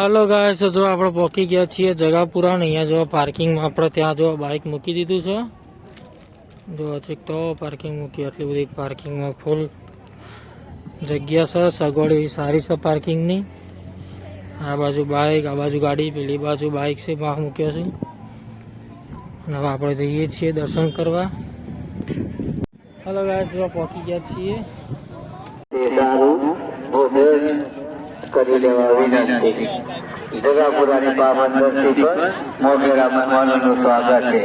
Hello guys, जो આપણે પહોંચી ગયા છીએ જગાપુરા ને અહીંયા જો પાર્કિંગમાં આપણે ત્યાં જો બાઇક મૂકી દીધું છે। જો હજી તો પાર્કિંગ મૂકી, આટલી બધી પાર્કિંગમાં ફૂલ જગ્યા છે, સગવડ એવી સારી છે પાર્કિંગની। આ બાજુ બાઇક, આ બાજુ ગાડી, પેલી બાજુ બાઇક છે, બહાર મૂક્યો છે। અને હવે આપણે જઈએ છીએ દર્શન કરવા। हेलो गाइस, जो પહોંચી ગયા છીએ કરી લેવા વિનંતી। જગાપુરાની પાવન ધરતી પર મોગેરા મહેમાનોનું સ્વાગત છે।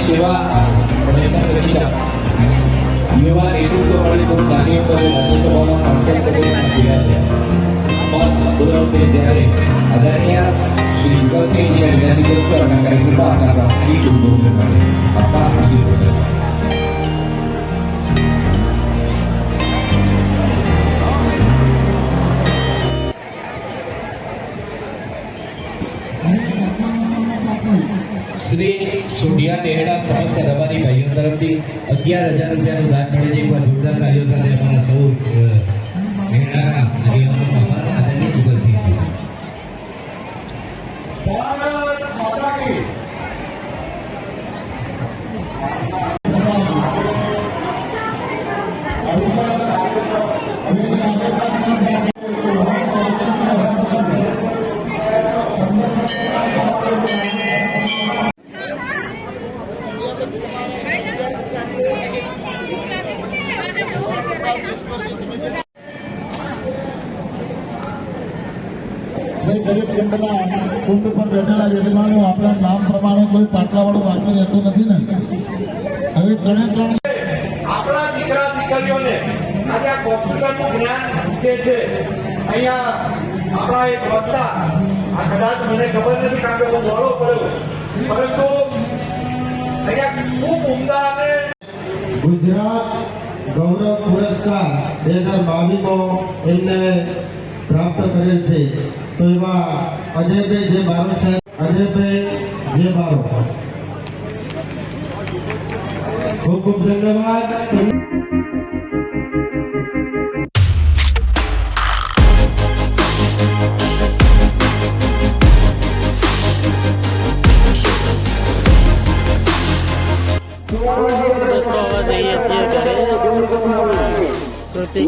सेवा युवा नेतृत्व वाले दो दानियों पर राज्यसभा में सांसद दिया गया और पूर्व से જ્યારે આદરણીય શ્રી વિક્રમસિંહજી વિનંતી કરું છું આપણા કાર્યક્રમમાં આપણા રાષ્ટ્રીય ઉદ્યોગ માટે આપણા આશીર્વાદ श्री सोडिया टेहड़ा समस्त रवानी भाइयों तरफ थी 11,000 રૂપિયાનું દાન મળે છે। એકવાર જોરદાર તાળીઓ સાથે અમારા સૌ ટેહડાના આગેવાનો આદરણીય ભગતસિંહજી। ભારત માતા કી ગરીબ કુંડના કુંડ પર બેઠેલા યજમાનો આપણા નામ પ્રમાણે કોઈ પાટલાવાળું બાકી રહેતું નથી ને। હવે ત્રણે ત્રણ આપણા દીકરા દીકરીઓને આજે આ કોમ્પ્યુટરનું જ્ઞાન જે છે અહીંયા આપણા એક વક્તા આ કદાચ મને ખબર નથી કારણ કે હું મોડો પડ્યો પરંતુ અહીંયા ખૂબ ઉમદા અને ગુજરાત ગૌરવ પુરસ્કાર 2022માં એમને પ્રાપ્ત કરેલ છે। તો એવા અજયભાઈ જે બારો છે, અજયભાઈ જે બારો, ખૂબ ખૂબ ધન્યવાદ। જઈએ છીએ ઘરે, તો તે